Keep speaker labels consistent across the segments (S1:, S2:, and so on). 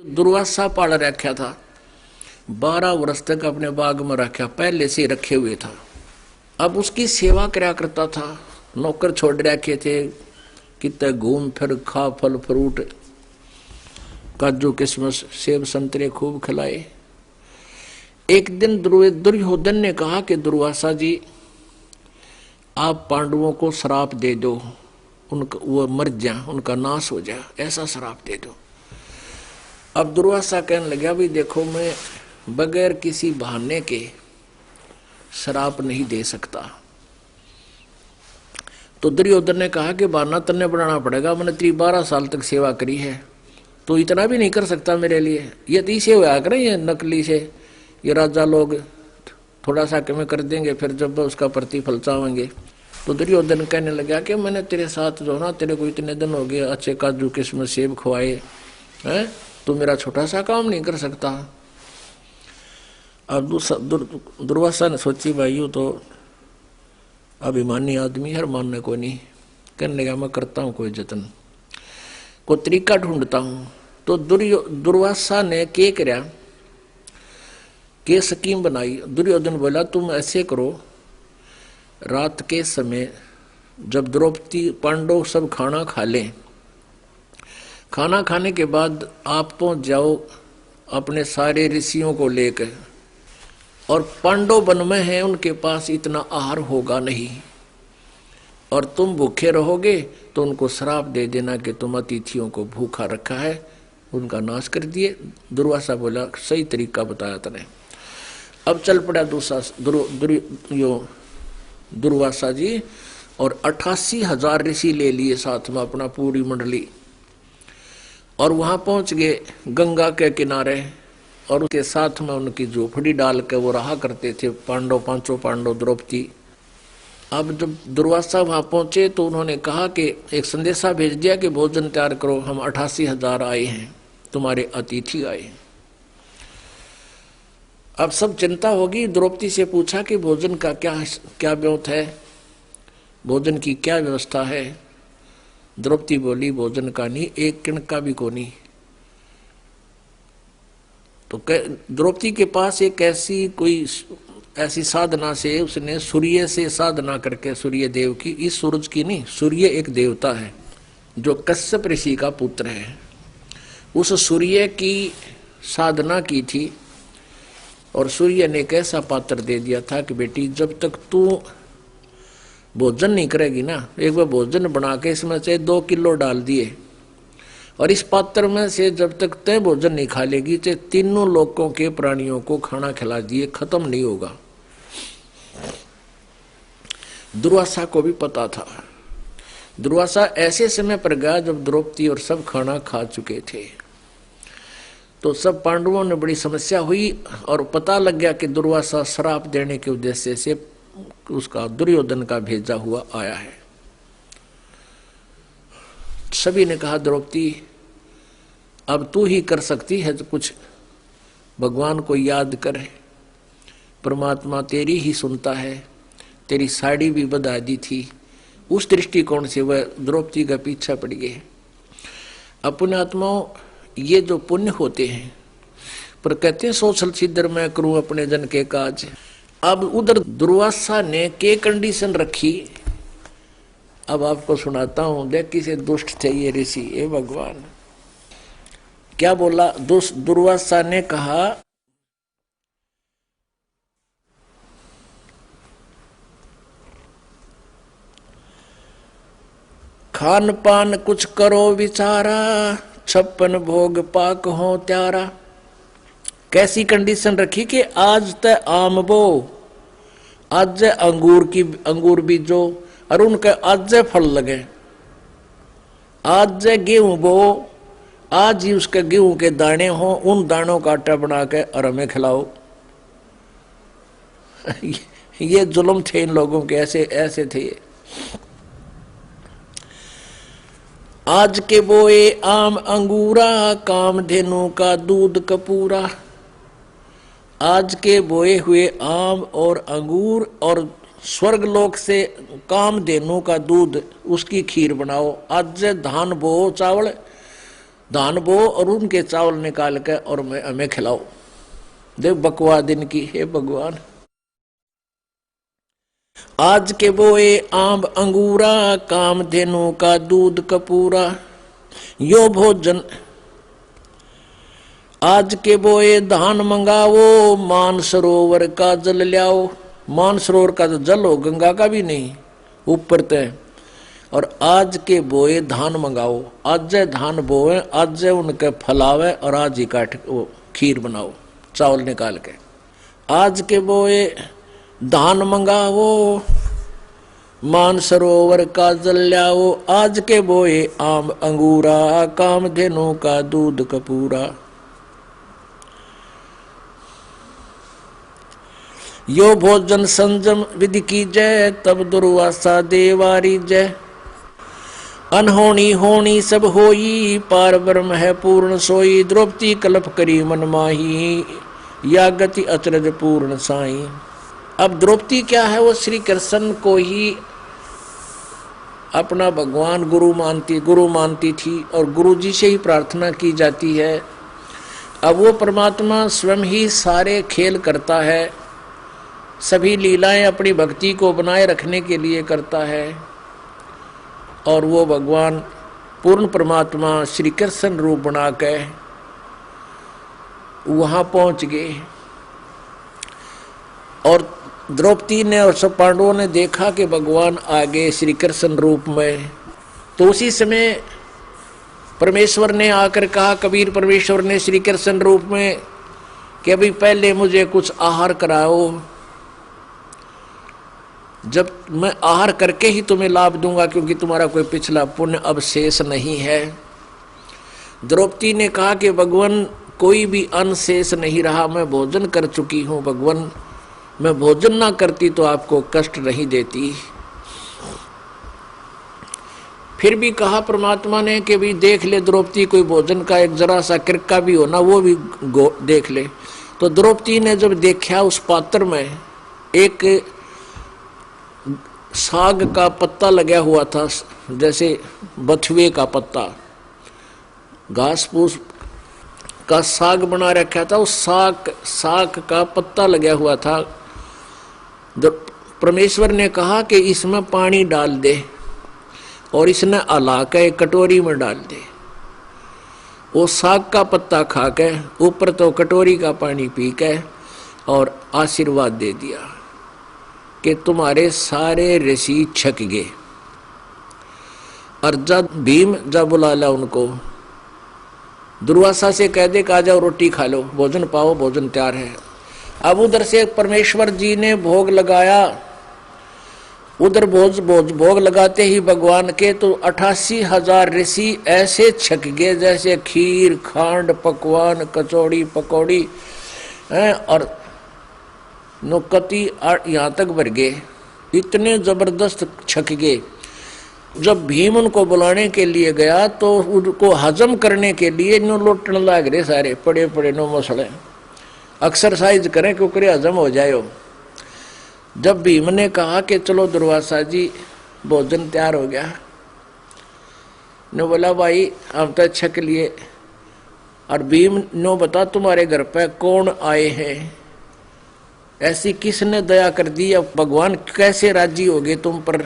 S1: दुर्वासा पाल रखा था, 12 वर्ष तक अपने बाग में रखा, पहले से रखे हुए था। अब उसकी सेवा कराया करता था, नौकर छोड़ रखे थे, कितने घूम फिर खा, फल फ्रूट काजू किशमिश सेब संतरे खूब खिलाए। एक दिन दुर्योधन ने कहा कि दुर्वासा जी, आप पांडवों को श्राप दे दो, उनका वो मर जाए, उनका नाश हो जाए, ऐसा श्राप दे दो। अब दुर्वासा कहने लगा, भी देखो मैं बगैर किसी बहाने के श्राप नहीं दे सकता। तो दुर्योधन ने कहा कि बहाना तन्ने बनाना पड़ेगा, मैंने तेरी 12 साल तक सेवा करी है, तो इतना भी नहीं कर सकता मेरे लिए? ये तीसे हुआ करें, ये नकली से ये राजा लोग थोड़ा सा कम कर देंगे, फिर जब उसका प्रतिफल चाहेंगे। तो दुर्योधन कहने लगा कि मैंने तेरे साथ जो ना, तेरे को इतने दिन हो गए, अच्छे काजू किशमिश सेब खुआए हैं, तो मेरा छोटा सा काम नहीं कर सकता? अब दुर्वासा ने सोची, भाई यू तो अभिमानी आदमी है, मानने को नहीं। कहने लगा, मैं करता हूँ कोई जतन, कोई तरीका ढूंढता हूँ। तो दुर्वासा ने क्या कराया के स्कीम बनाई। दुर्योधन बोला, तुम ऐसे करो, रात के समय जब द्रौपदी पांडव सब खाना खा लें, खाना खाने के बाद आप पहुंच जाओ अपने सारे ऋषियों को लेकर, और पांडव वन में हैं, उनके पास इतना आहार होगा नहीं, और तुम भूखे रहोगे तो उनको श्राप दे देना कि तुम अतिथियों को भूखा रखा है, उनका नाश कर दिए। दुर्वासा बोला, सही तरीका बताया तने। अब चल पड़ा दुर्वासा जी, और 88,000 ऋषि ले लिए साथ में अपना, पूरी मंडली, और वहां पहुंच गए गंगा के किनारे, और उसके साथ में उनकी झोपड़ी डाल के वो रहा करते थे पांडव, 5 पांडव, द्रौपदी। अब जब दुर्वासा वहां पहुंचे तो उन्होंने कहा कि एक संदेशा भेज दिया कि भोजन तैयार करो, हम 88,000 आए हैं, तुम्हारे अतिथि आए हैं। अब सब चिंता होगी। द्रौपदी से पूछा कि भोजन का क्या व्यवस्था है, भोजन की क्या व्यवस्था है? द्रौपदी बोली, भोजन का नहीं, एक किण का भी को नहीं। तो द्रौपदी के पास एक ऐसी साधना से, उसने सूर्य से साधना करके, सूर्य देव की, इस सूरज की नहीं, सूर्य एक देवता है जो कश्यप ऋषि का पुत्र है, उस सूर्य की साधना की थी। और सूर्य ने एक ऐसा पात्र दे दिया था कि बेटी, जब तक तू भोजन नहीं करेगी ना, एक बार भोजन बना के इसमें से 2 किलो डाल दिए, और इस पात्र में से जब तक तय भोजन नहीं खा लेगी, चाहे तीनों लोकों के प्राणियों को खाना खिला दिए, खत्म नहीं होगा। दुर्वासा को भी पता था। दुर्वासा ऐसे समय पर गया जब द्रौपदी और सब खाना खा चुके थे, तो सब पांडवों ने बड़ी समस्या हुई, और पता लग गया कि दुर्वासा श्राप देने के उद्देश्य से उसका दुर्योधन का भेजा हुआ आया है। सभी ने कहा, द्रौपदी अब तू ही कर सकती है तो कुछ, भगवान को याद कर, परमात्मा तेरी ही सुनता है, तेरी साड़ी भी बधा दी थी। उस दृष्टिकोण से वह द्रौपदी का पीछा पड़ गए। अपने आत्माओं, ये जो पुण्य होते हैं, पर कहते हैं सोशल सिद्धर मैं करूं अपने जन के काज। अब उधर दुर्वासा ने के कंडीशन रखी, अब आपको सुनाता हूं। देख किसे दुष्ट थे ये ऋषि, ये भगवान क्या बोला। दुर्वासा ने कहा, खान पान कुछ करो विचारा, 56 भोग पाक हो त्यारा। कैसी कंडीशन रखी कि आज तय आम बो, आज अंगूर बीजो, और उनके आज फल लगे, आज गेहूं बो, आज ही उसके गेहूं के दाने हो, उन दानों का आटा बना के और हमें खिलाओ। ये जुल्म थे इन लोगों के, ऐसे थे। आज के बोए आम अंगूरा, कामधेनु का दूध कपूरा। आज के बोए हुए आम और अंगूर और स्वर्ग लोक से कामधेनु का दूध, उसकी खीर बनाओ। आज धान बो चावल, धान बो और उनके चावल निकाल के और हमें खिलाओ। देख बकवा दिन की, हे भगवान। आज के बोए आम अंगूरा, कामधेनु का दूध कपूरा, यो भोजन। आज के बोए धान मंगाओ, मानसरोवर का जल लाओ। मानसरोवर का तो जल हो, गंगा का भी नहीं, ऊपर तय। और आज के बोए धान मंगाओ, आज धान बोए, आज उनके फलावे और आज ही काट वो खीर बनाओ चावल निकाल के। आज के बोए धान मंगाओ, मानसरोवर का जल लाओ। आज के बोए आम अंगूरा, कामधेनु का दूध कपूरा। यो भोजन संजम विधि की जय, तब दुर्वासा देवारी जय। अनहोनी होनी सब होई, पार ब्रह्म है पूर्ण सोई। द्रौपदी कल्प करी मन माही, या गति अचरज पूर्ण साई। अब द्रौपदी क्या है, वो श्री कृष्ण को ही अपना भगवान गुरु मानती थी और गुरु जी से ही प्रार्थना की जाती है। अब वो परमात्मा स्वयं ही सारे खेल करता है, सभी लीलाएं अपनी भक्ति को बनाए रखने के लिए करता है। और वो भगवान पूर्ण परमात्मा श्री कृष्ण रूप बना के वहां पहुंच गए। और द्रौपदी ने और सब पांडवों ने देखा कि भगवान आ गए श्री कृष्ण रूप में। तो उसी समय परमेश्वर ने आकर कहा, कबीर परमेश्वर ने श्री कृष्ण रूप में, कि अभी पहले मुझे कुछ आहार कराओ, जब मैं आहार करके ही तुम्हें लाभ दूंगा, क्योंकि तुम्हारा कोई पिछला पुण्य अब शेष नहीं है। द्रौपदी ने कहा कि भगवान कोई भी अन्न शेष नहीं रहा, मैं भोजन कर चुकी हूँ भगवान, मैं भोजन ना करती तो आपको कष्ट नहीं देती। फिर भी कहा परमात्मा ने कि भी देख ले द्रौपदी, कोई भोजन का एक जरा सा किरका भी हो ना, वो भी देख ले। तो द्रौपदी ने जब देखा, उस पात्र में एक साग का पत्ता लगा हुआ था, जैसे बथुए का पत्ता, घास फूस का साग बना रखा था, उस साग का पत्ता लगा हुआ था। परमेश्वर ने कहा कि इसमें पानी डाल दे और इसने अला के कटोरी में डाल दे। वो साग का पत्ता खा के ऊपर तो कटोरी का पानी पी के और आशीर्वाद दे दिया कि तुम्हारे सारे ऋषि छक गए। और जब भीम जा बुला ला उनको, दुर्वासा से कह दे कि आ जाओ रोटी खा लो, भोजन पाओ, भोजन तैयार है। अब उधर से परमेश्वर जी ने भोग लगाया, उधर भोग लगाते ही भगवान के तो 88,000 ऋषि ऐसे छक गए जैसे खीर, खांड, पकवान, कचौड़ी, पकौड़ी और नौकती यहाँ तक भर गए, इतने जबरदस्त छक गए। जब भीम उनको बुलाने के लिए गया तो उनको हजम करने के लिए नो लोटने लग रहे, सारे पड़े पड़े नो मसले, एक्सरसाइज करें क्योंकि हजम हो जाए। जब भीम ने कहा कि चलो दुर्वासा जी भोजन तैयार हो गया, ने बोला भाई हम तो छक लिए। और भीम नो बता तुम्हारे घर पे कौन आए हैं, ऐसी किसने दया कर दी, अब भगवान कैसे राजी हो गए तुम पर।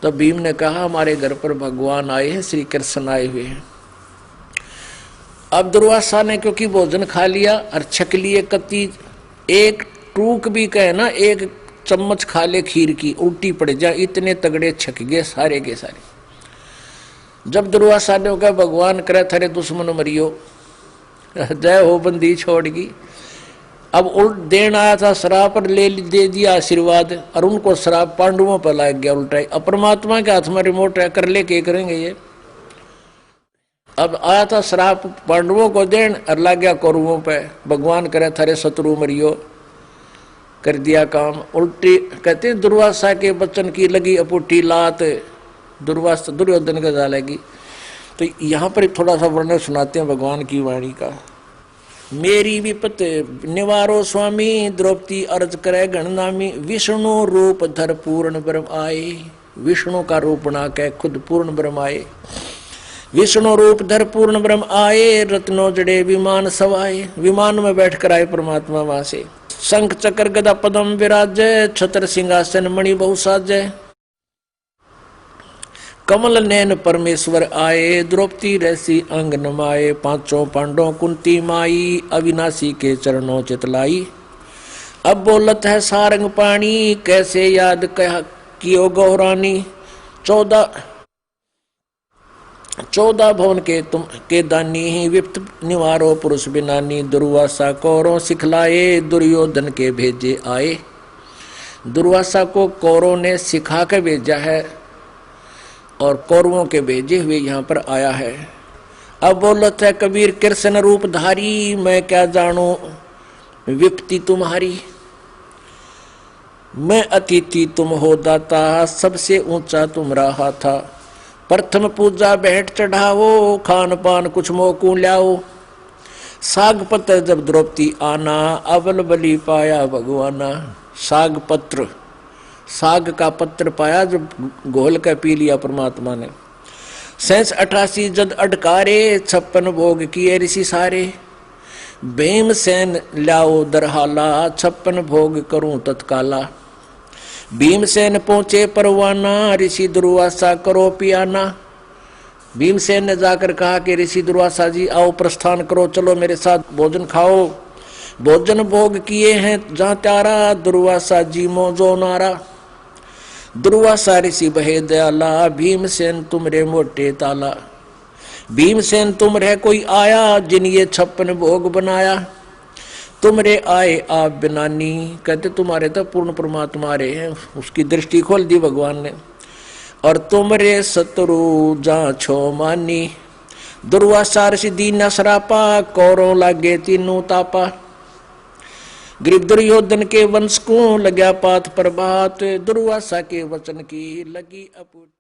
S1: तो भीम ने कहा हमारे घर पर भगवान आए हैं, श्री कृष्ण आए हुए हैं। अब दुर्वासा ने क्योंकि भोजन खा लिया और छक लिए, कति एक टूक भी कहे ना, एक चम्मच खा ले खीर की उल्टी पड़ जाए, इतने तगड़े छक गए सारे के सारे। जब दुर्वासा ने कहा भगवान करे थारे दुश्मन मरियो, जय हो बंदी छोड़गी। अब उल्ट देन आया था शराब पर, दे दिया आशीर्वाद, और उनको शराब पांडवों पर लाग गया उल्टा। अब परमात्मा के हाथ में रिमोट है, कर ले के करेंगे ये। अब आया था शराब पांडवों को देन और लाग गया कौरवों पे, भगवान करे थारे शत्रु मरियो, कर दिया काम उल्टी। कहते हैं दुर्वासा के बच्चन की लगी अपुटी लात, दुर्वासा दुर्योधन का डालेगी। तो यहाँ पर थोड़ा सा वर्णन सुनाते हैं भगवान की वाणी का। मेरी विपत निवारो स्वामी, द्रौपदी अर्ज करे गणनामी, विष्णु रूप धर पूर्ण ब्रह्म आए। विष्णु का रूप बना के खुद पूर्ण ब्रह्म आए। विष्णु रूप धर पूर्ण ब्रह्म आए, रत्नों जड़े विमान सवाए। विमान में बैठकर आए परमात्मा वहां से। शंख चक्र गदा पद्म विराजय, छत्र सिंहासन मणि बहु साजय। कमल नैन परमेश्वर आए, द्रौपदी रैसी अंग नमाए। पांचों पांडवों कुंती माई, अविनाशी के चरणों चितलाई। अब बोलत है सारंग पाणी, कैसे याद कह कियो गौरानी। 14 भवन के दानी ही, विप्त निवारो पुरुष बिनानी। दुर्वासा कौरों सिखलाए, दुर्योधन के भेजे आए। दुर्वासा को कौरों ने सिखा के भेजा है और कौरवों के भेजे हुए यहाँ पर आया है। अब बोलत है कबीर कृष्ण रूप धारी, मैं क्या जानू विपत्ति तुम्हारी। मैं अतिथि तुम हो दाता, सबसे ऊंचा तुम रहा था। प्रथम पूजा भेंट चढ़ाओ, खान पान कुछ मोकू ल्याओ। साग पत्र जब द्रौपदी आना, अवल बलि पाया भगवाना। साग पत्र, साग का पत्र पाया जब घोल कर पी लिया परमात्मा ने। 88 जद अडकारे, 56 भोग किए ऋषि सारे। भीमसेन लाओ दरहाला, 56 भोग करूं तत्काला। भीमसेन पहुंचे परवाना, ऋषि दुर्वासा करो पियाना। भीमसेन ने जाकर कहा कि ऋषि दुर्वासा जी आओ प्रस्थान करो, चलो मेरे साथ भोजन खाओ। भोजन भोग किए हैं जहां त्यारा, दुर्वासा जी मोजो नारा। दुर्वासा ऋषि बहे दयाला, भीमसेन तुमरे मोटे ताला। भीमसेन तुमरे कोई आया, जिन ये 56 भोग बनाया। तुमरे आए आप बिनानी, कहते तुम्हारे तो पूर्ण परमात्मा रहे हैं। उसकी दृष्टि खोल दी भगवान ने। और तुमरे शत्रु जा छो मानी। दुर्वासा ऋषि दीन सरापा, कौरों लागे तीनों तापा। गरीब दुर्योधन के वंश को लग्या पात प्रभात, दुर्वासा के वचन की लगी अपूर्ति।